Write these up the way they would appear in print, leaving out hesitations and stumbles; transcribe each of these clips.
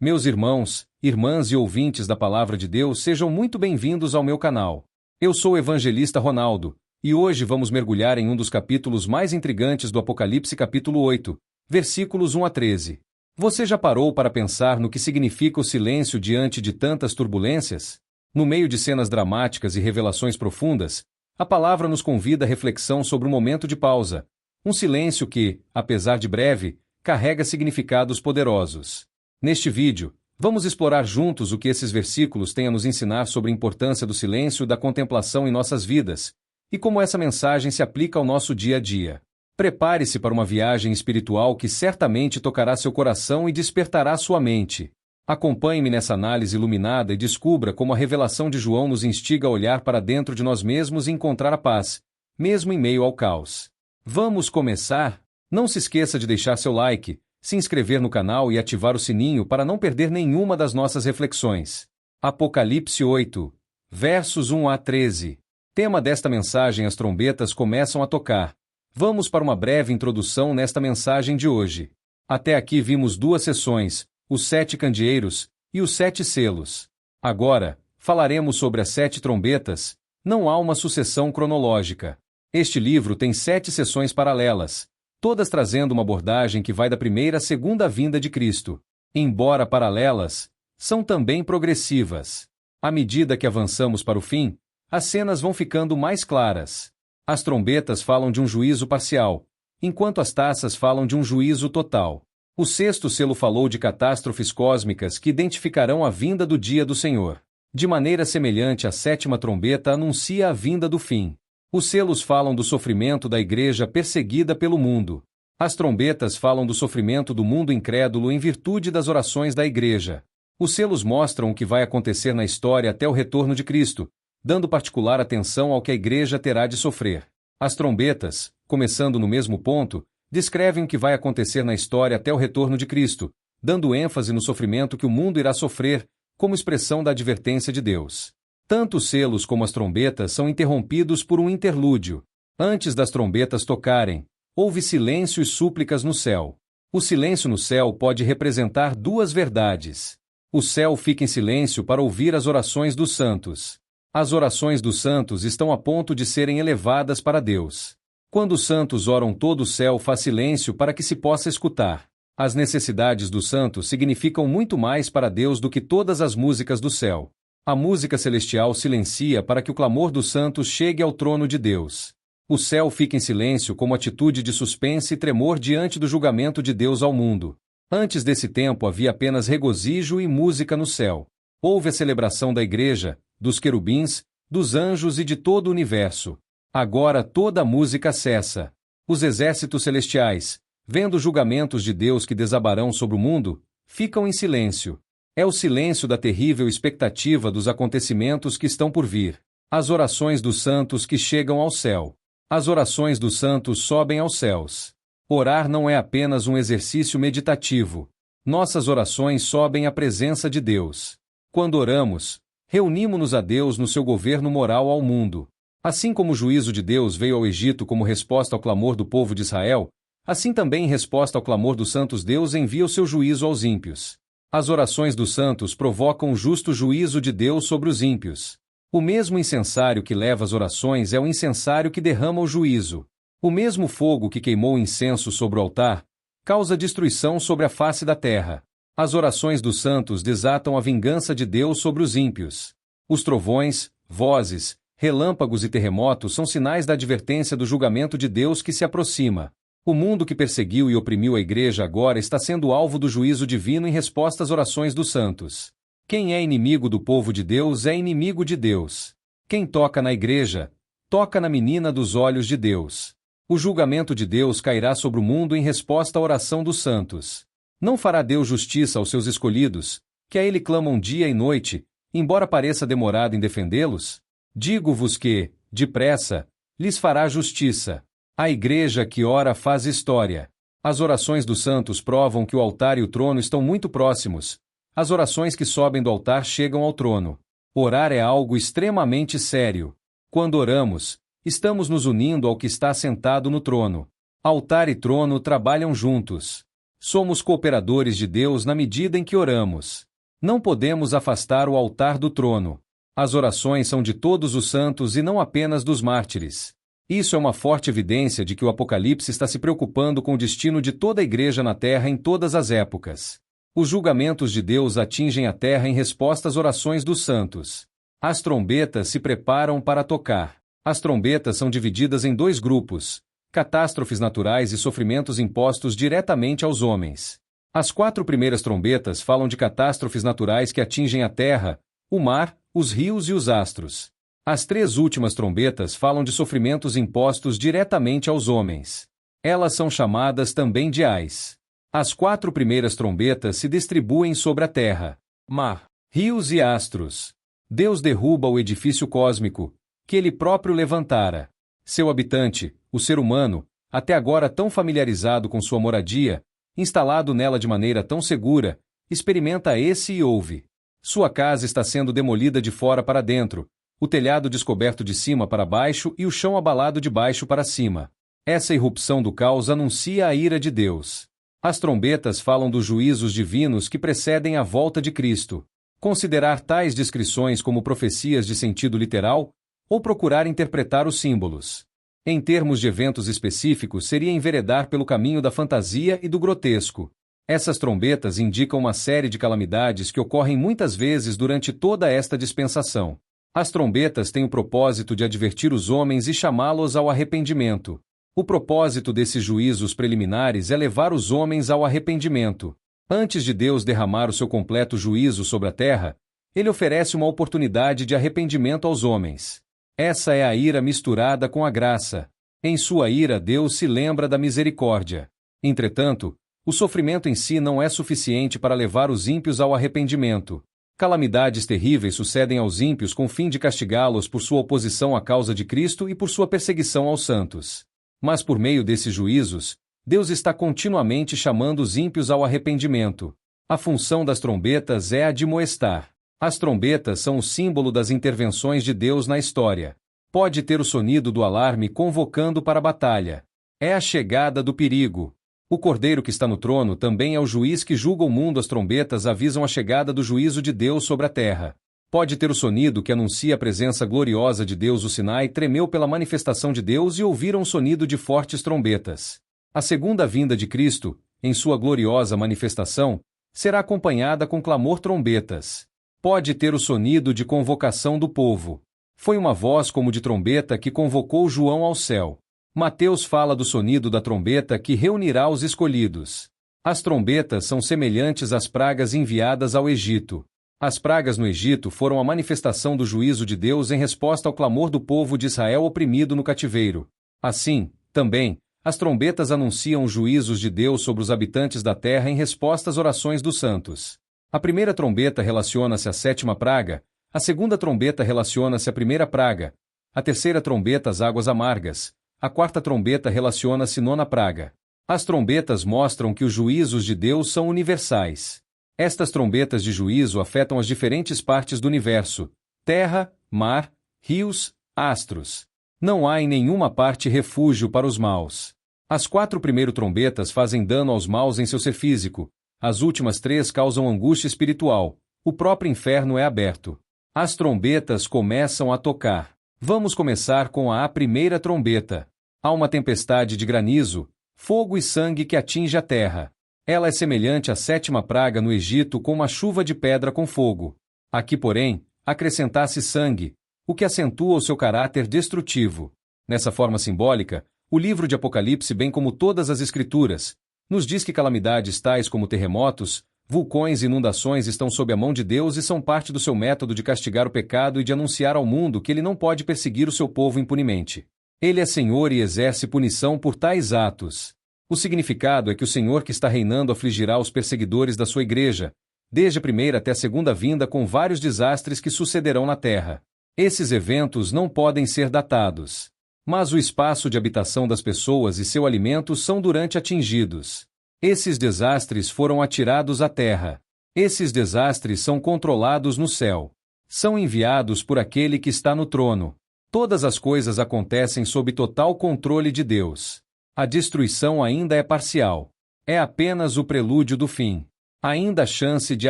Meus irmãos, irmãs e ouvintes da Palavra de Deus, sejam muito bem-vindos ao meu canal. Eu sou o evangelista Ronaldo, e hoje vamos mergulhar em um dos capítulos mais intrigantes do Apocalipse, capítulo 8, versículos 1 a 13. Você já parou para pensar no que significa o silêncio diante de tantas turbulências? No meio de cenas dramáticas e revelações profundas, a palavra nos convida à reflexão sobre um momento de pausa, um silêncio que, apesar de breve, carrega significados poderosos. Neste vídeo, vamos explorar juntos o que esses versículos têm a nos ensinar sobre a importância do silêncio e da contemplação em nossas vidas, e como essa mensagem se aplica ao nosso dia a dia. Prepare-se para uma viagem espiritual que certamente tocará seu coração e despertará sua mente. Acompanhe-me nessa análise iluminada e descubra como a revelação de João nos instiga a olhar para dentro de nós mesmos e encontrar a paz, mesmo em meio ao caos. Vamos começar? Não se esqueça de deixar seu like, se inscrever no canal e ativar o sininho para não perder nenhuma das nossas reflexões. Apocalipse 8, versos 1 a 13. Tema desta mensagem: as trombetas começam a tocar. Vamos para uma breve introdução nesta mensagem de hoje. Até aqui vimos duas sessões, os 7 candeeiros e os 7 selos. Agora, falaremos sobre as 7 trombetas. Não há uma sucessão cronológica. Este livro tem 7 sessões paralelas, todas trazendo uma abordagem que vai da primeira à segunda vinda de Cristo. Embora paralelas, são também progressivas. À medida que avançamos para o fim, as cenas vão ficando mais claras. As trombetas falam de um juízo parcial, enquanto as taças falam de um juízo total. O 6º selo falou de catástrofes cósmicas que identificarão a vinda do dia do Senhor. De maneira semelhante, a 7ª trombeta anuncia a vinda do fim. Os selos falam do sofrimento da igreja perseguida pelo mundo. As trombetas falam do sofrimento do mundo incrédulo em virtude das orações da igreja. Os selos mostram o que vai acontecer na história até o retorno de Cristo, dando particular atenção ao que a igreja terá de sofrer. As trombetas, começando no mesmo ponto, descrevem o que vai acontecer na história até o retorno de Cristo, dando ênfase no sofrimento que o mundo irá sofrer, como expressão da advertência de Deus. Tanto os selos como as trombetas são interrompidos por um interlúdio. Antes das trombetas tocarem, houve silêncio e súplicas no céu. O silêncio no céu pode representar duas verdades. O céu fica em silêncio para ouvir as orações dos santos. As orações dos santos estão a ponto de serem elevadas para Deus. Quando os santos oram, todo o céu faz silêncio para que se possa escutar. As necessidades dos santos significam muito mais para Deus do que todas as músicas do céu. A música celestial silencia para que o clamor dos santos chegue ao trono de Deus. O céu fica em silêncio como atitude de suspense e tremor diante do julgamento de Deus ao mundo. Antes desse tempo havia apenas regozijo e música no céu. Houve a celebração da igreja, dos querubins, dos anjos e de todo o universo. Agora toda a música cessa. Os exércitos celestiais, vendo os julgamentos de Deus que desabarão sobre o mundo, ficam em silêncio. É o silêncio da terrível expectativa dos acontecimentos que estão por vir. As orações dos santos que chegam ao céu. As orações dos santos sobem aos céus. Orar não é apenas um exercício meditativo. Nossas orações sobem à presença de Deus. Quando oramos, reunimos-nos a Deus no seu governo moral ao mundo. Assim como o juízo de Deus veio ao Egito como resposta ao clamor do povo de Israel, assim também em resposta ao clamor dos santos Deus envia o seu juízo aos ímpios. As orações dos santos provocam o justo juízo de Deus sobre os ímpios. O mesmo incensário que leva as orações é o incensário que derrama o juízo. O mesmo fogo que queimou o incenso sobre o altar causa destruição sobre a face da terra. As orações dos santos desatam a vingança de Deus sobre os ímpios. Os trovões, vozes, relâmpagos e terremotos são sinais da advertência do julgamento de Deus que se aproxima. O mundo que perseguiu e oprimiu a igreja agora está sendo alvo do juízo divino em resposta às orações dos santos. Quem é inimigo do povo de Deus é inimigo de Deus. Quem toca na igreja, toca na menina dos olhos de Deus. O julgamento de Deus cairá sobre o mundo em resposta à oração dos santos. Não fará Deus justiça aos seus escolhidos, que a ele clamam dia e noite, embora pareça demorado em defendê-los? Digo-vos que, depressa, lhes fará justiça. A igreja que ora faz história. As orações dos santos provam que o altar e o trono estão muito próximos. As orações que sobem do altar chegam ao trono. Orar é algo extremamente sério. Quando oramos, estamos nos unindo ao que está sentado no trono. Altar e trono trabalham juntos. Somos cooperadores de Deus na medida em que oramos. Não podemos afastar o altar do trono. As orações são de todos os santos e não apenas dos mártires. Isso é uma forte evidência de que o Apocalipse está se preocupando com o destino de toda a igreja na terra em todas as épocas. Os julgamentos de Deus atingem a terra em resposta às orações dos santos. As trombetas se preparam para tocar. As trombetas são divididas em dois grupos: catástrofes naturais e sofrimentos impostos diretamente aos homens. As 4 primeiras trombetas falam de catástrofes naturais que atingem a terra, o mar, os rios e os astros. As 3 últimas trombetas falam de sofrimentos impostos diretamente aos homens. Elas são chamadas também de ais. As 4 primeiras trombetas se distribuem sobre a terra, mar, rios e astros. Deus derruba o edifício cósmico, que ele próprio levantara. Seu habitante, o ser humano, até agora tão familiarizado com sua moradia, instalado nela de maneira tão segura, experimenta esse e ouve. Sua casa está sendo demolida de fora para dentro, o telhado descoberto de cima para baixo e o chão abalado de baixo para cima. Essa irrupção do caos anuncia a ira de Deus. As trombetas falam dos juízos divinos que precedem a volta de Cristo. Considerar tais descrições como profecias de sentido literal, ou procurar interpretar os símbolos. Em termos de eventos específicos, seria enveredar pelo caminho da fantasia e do grotesco. Essas trombetas indicam uma série de calamidades que ocorrem muitas vezes durante toda esta dispensação. As trombetas têm o propósito de advertir os homens e chamá-los ao arrependimento. O propósito desses juízos preliminares é levar os homens ao arrependimento. Antes de Deus derramar o seu completo juízo sobre a terra, ele oferece uma oportunidade de arrependimento aos homens. Essa é a ira misturada com a graça. Em sua ira, Deus se lembra da misericórdia. Entretanto, o sofrimento em si não é suficiente para levar os ímpios ao arrependimento. Calamidades terríveis sucedem aos ímpios com o fim de castigá-los por sua oposição à causa de Cristo e por sua perseguição aos santos. Mas por meio desses juízos, Deus está continuamente chamando os ímpios ao arrependimento. A função das trombetas é admoestar. As trombetas são o símbolo das intervenções de Deus na história. Pode ter o sonido do alarme convocando para a batalha. É a chegada do perigo. O Cordeiro que está no trono também é o juiz que julga o mundo. As trombetas avisam a chegada do juízo de Deus sobre a terra. Pode ter o sonido que anuncia a presença gloriosa de Deus. O Sinai tremeu pela manifestação de Deus e ouviram o sonido de fortes trombetas. A segunda vinda de Cristo, em sua gloriosa manifestação, será acompanhada com clamor trombetas. Pode ter o sonido de convocação do povo. Foi uma voz como de trombeta que convocou João ao céu. Mateus fala do sonido da trombeta que reunirá os escolhidos. As trombetas são semelhantes às pragas enviadas ao Egito. As pragas no Egito foram a manifestação do juízo de Deus em resposta ao clamor do povo de Israel oprimido no cativeiro. Assim, também, as trombetas anunciam os juízos de Deus sobre os habitantes da terra em resposta às orações dos santos. A primeira trombeta relaciona-se à 7ª praga, a segunda trombeta relaciona-se à primeira praga, a terceira trombeta às águas amargas, a quarta trombeta relaciona-se à 9ª praga. As trombetas mostram que os juízos de Deus são universais. Estas trombetas de juízo afetam as diferentes partes do universo: terra, mar, rios, astros. Não há em nenhuma parte refúgio para os maus. As 4 primeiras trombetas fazem dano aos maus em seu ser físico. As últimas 3 causam angústia espiritual. O próprio inferno é aberto. As trombetas começam a tocar. Vamos começar com a primeira trombeta. Há uma tempestade de granizo, fogo e sangue que atinge a terra. Ela é semelhante à 7ª praga no Egito com uma chuva de pedra com fogo. Aqui, porém, acrescentasse sangue, o que acentua o seu caráter destrutivo. Nessa forma simbólica, o livro de Apocalipse, bem como todas as Escrituras, nos diz que calamidades tais como terremotos, vulcões e inundações estão sob a mão de Deus e são parte do seu método de castigar o pecado e de anunciar ao mundo que ele não pode perseguir o seu povo impunemente. Ele é Senhor e exerce punição por tais atos. O significado é que o Senhor que está reinando afligirá os perseguidores da sua igreja, desde a primeira até a segunda vinda, com vários desastres que sucederão na terra. Esses eventos não podem ser datados. Mas o espaço de habitação das pessoas e seu alimento são durante atingidos. Esses desastres foram atirados à terra. Esses desastres são controlados no céu. São enviados por aquele que está no trono. Todas as coisas acontecem sob total controle de Deus. A destruição ainda é parcial. É apenas o prelúdio do fim. Ainda há chance de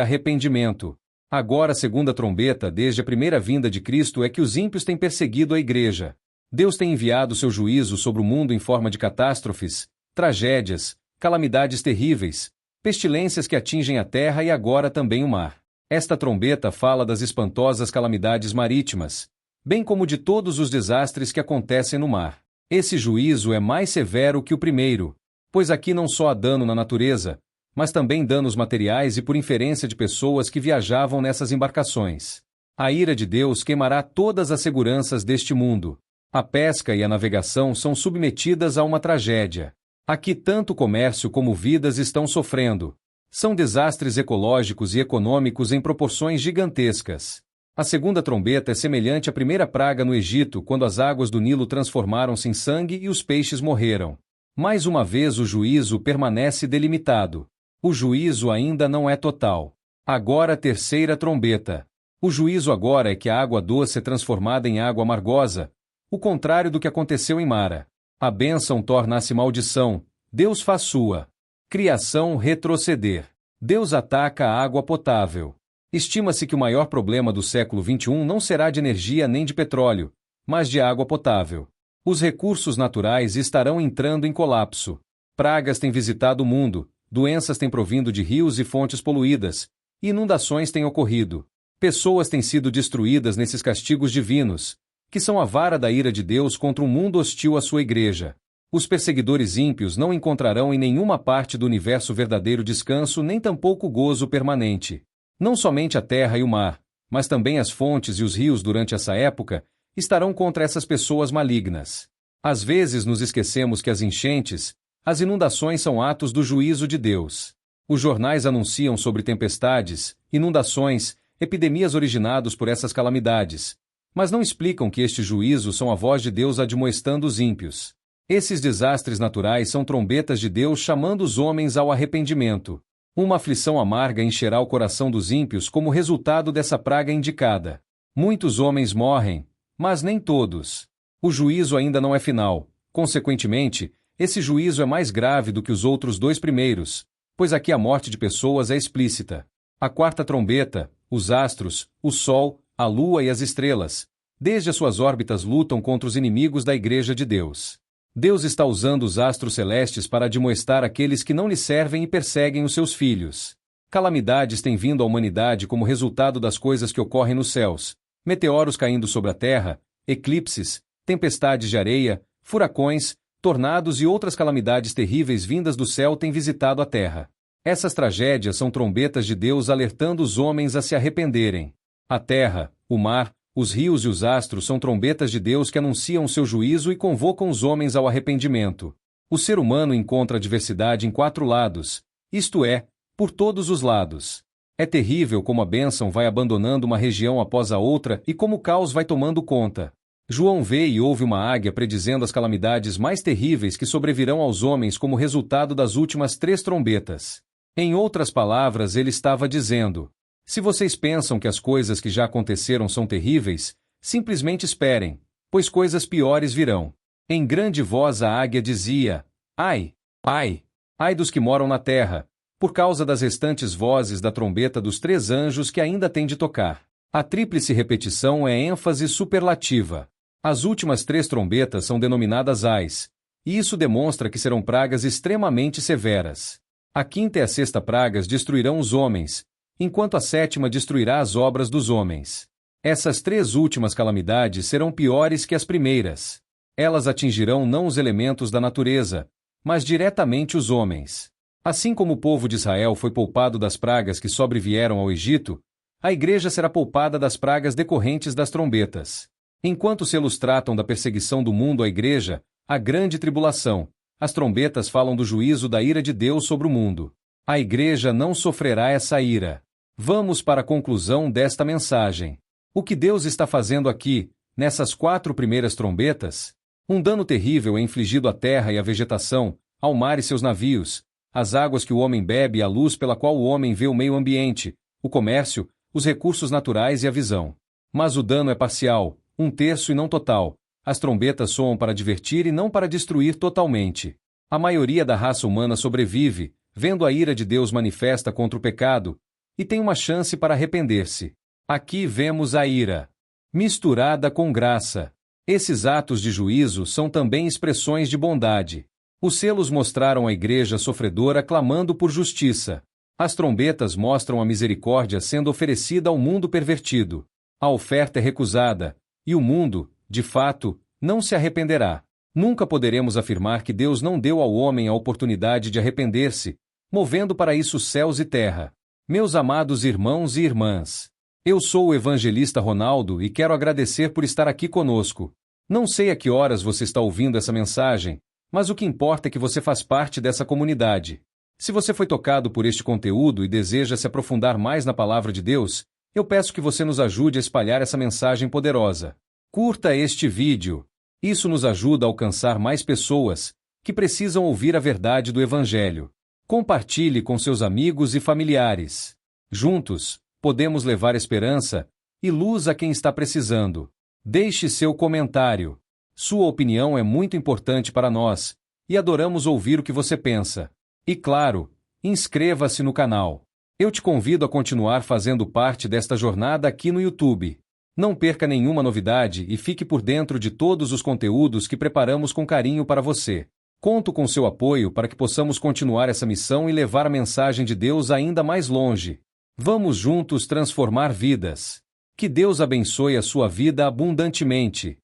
arrependimento. Agora a segunda trombeta, desde a primeira vinda de Cristo, é que os ímpios têm perseguido a Igreja. Deus tem enviado seu juízo sobre o mundo em forma de catástrofes, tragédias, calamidades terríveis, pestilências que atingem a terra e agora também o mar. Esta trombeta fala das espantosas calamidades marítimas, bem como de todos os desastres que acontecem no mar. Esse juízo é mais severo que o primeiro, pois aqui não só há dano na natureza, mas também danos materiais e por inferência de pessoas que viajavam nessas embarcações. A ira de Deus queimará todas as seguranças deste mundo. A pesca e a navegação são submetidas a uma tragédia. Aqui tanto o comércio como vidas estão sofrendo. São desastres ecológicos e econômicos em proporções gigantescas. A segunda trombeta é semelhante à primeira praga no Egito, quando as águas do Nilo transformaram-se em sangue e os peixes morreram. Mais uma vez o juízo permanece delimitado. O juízo ainda não é total. Agora a terceira trombeta. O juízo agora é que a água doce é transformada em água amargosa, o contrário do que aconteceu em Mara. A bênção torna-se maldição, Deus faz sua criação retroceder. Deus ataca a água potável. Estima-se que o maior problema do século XXI não será de energia nem de petróleo, mas de água potável. Os recursos naturais estarão entrando em colapso. Pragas têm visitado o mundo, doenças têm provindo de rios e fontes poluídas, e inundações têm ocorrido. Pessoas têm sido destruídas nesses castigos divinos, que são a vara da ira de Deus contra um mundo hostil à sua igreja. Os perseguidores ímpios não encontrarão em nenhuma parte do universo verdadeiro descanso nem tampouco gozo permanente. Não somente a terra e o mar, mas também as fontes e os rios durante essa época estarão contra essas pessoas malignas. Às vezes nos esquecemos que as enchentes, as inundações são atos do juízo de Deus. Os jornais anunciam sobre tempestades, inundações, epidemias originados por essas calamidades, mas não explicam que estes juízos são a voz de Deus admoestando os ímpios. Esses desastres naturais são trombetas de Deus chamando os homens ao arrependimento. Uma aflição amarga encherá o coração dos ímpios como resultado dessa praga indicada. Muitos homens morrem, mas nem todos. O juízo ainda não é final. Consequentemente, esse juízo é mais grave do que os outros dois primeiros, pois aqui a morte de pessoas é explícita. A quarta trombeta, os astros, o sol, a lua e as estrelas, desde as suas órbitas lutam contra os inimigos da Igreja de Deus. Deus está usando os astros celestes para admoestar aqueles que não lhe servem e perseguem os seus filhos. Calamidades têm vindo à humanidade como resultado das coisas que ocorrem nos céus: meteoros caindo sobre a terra, eclipses, tempestades de areia, furacões, tornados e outras calamidades terríveis vindas do céu têm visitado a terra. Essas tragédias são trombetas de Deus alertando os homens a se arrependerem. A terra, o mar, os rios e os astros são trombetas de Deus que anunciam seu juízo e convocam os homens ao arrependimento. O ser humano encontra a adversidade em 4 lados, isto é, por todos os lados. É terrível como a bênção vai abandonando uma região após a outra e como o caos vai tomando conta. João vê e ouve uma águia predizendo as calamidades mais terríveis que sobrevirão aos homens como resultado das últimas 3 trombetas. Em outras palavras, ele estava dizendo: se vocês pensam que as coisas que já aconteceram são terríveis, simplesmente esperem, pois coisas piores virão. Em grande voz a águia dizia: ai, ai, ai dos que moram na terra, por causa das restantes vozes da trombeta dos 3 anjos que ainda têm de tocar. A tríplice repetição é ênfase superlativa. As últimas 3 trombetas são denominadas ais, e isso demonstra que serão pragas extremamente severas. A quinta e a sexta pragas destruirão os homens, enquanto a sétima destruirá as obras dos homens. Essas 3 últimas calamidades serão piores que as primeiras. Elas atingirão não os elementos da natureza, mas diretamente os homens. Assim como o povo de Israel foi poupado das pragas que sobrevieram ao Egito, a Igreja será poupada das pragas decorrentes das trombetas. Enquanto os selos tratam da perseguição do mundo à Igreja, a grande tribulação, as trombetas falam do juízo da ira de Deus sobre o mundo. A Igreja não sofrerá essa ira. Vamos para a conclusão desta mensagem. O que Deus está fazendo aqui, nessas 4 primeiras trombetas? Um dano terrível é infligido à terra e à vegetação, ao mar e seus navios, às águas que o homem bebe e à luz pela qual o homem vê o meio ambiente, o comércio, os recursos naturais e a visão. Mas o dano é parcial, 1/3 e não total. As trombetas soam para divertir e não para destruir totalmente. A maioria da raça humana sobrevive, vendo a ira de Deus manifesta contra o pecado, e tem uma chance para arrepender-se. Aqui vemos a ira, misturada com graça. Esses atos de juízo são também expressões de bondade. Os selos mostraram a igreja sofredora clamando por justiça. As trombetas mostram a misericórdia sendo oferecida ao mundo pervertido. A oferta é recusada, e o mundo, de fato, não se arrependerá. Nunca poderemos afirmar que Deus não deu ao homem a oportunidade de arrepender-se, movendo para isso céus e terra. Meus amados irmãos e irmãs, eu sou o evangelista Ronaldo e quero agradecer por estar aqui conosco. Não sei a que horas você está ouvindo essa mensagem, mas o que importa é que você faz parte dessa comunidade. Se você foi tocado por este conteúdo e deseja se aprofundar mais na palavra de Deus, eu peço que você nos ajude a espalhar essa mensagem poderosa. Curta este vídeo. Isso nos ajuda a alcançar mais pessoas que precisam ouvir a verdade do Evangelho. Compartilhe com seus amigos e familiares. Juntos, podemos levar esperança e luz a quem está precisando. Deixe seu comentário. Sua opinião é muito importante para nós e adoramos ouvir o que você pensa. E claro, inscreva-se no canal. Eu te convido a continuar fazendo parte desta jornada aqui no YouTube. Não perca nenhuma novidade e fique por dentro de todos os conteúdos que preparamos com carinho para você. Conto com seu apoio para que possamos continuar essa missão e levar a mensagem de Deus ainda mais longe. Vamos juntos transformar vidas. Que Deus abençoe a sua vida abundantemente.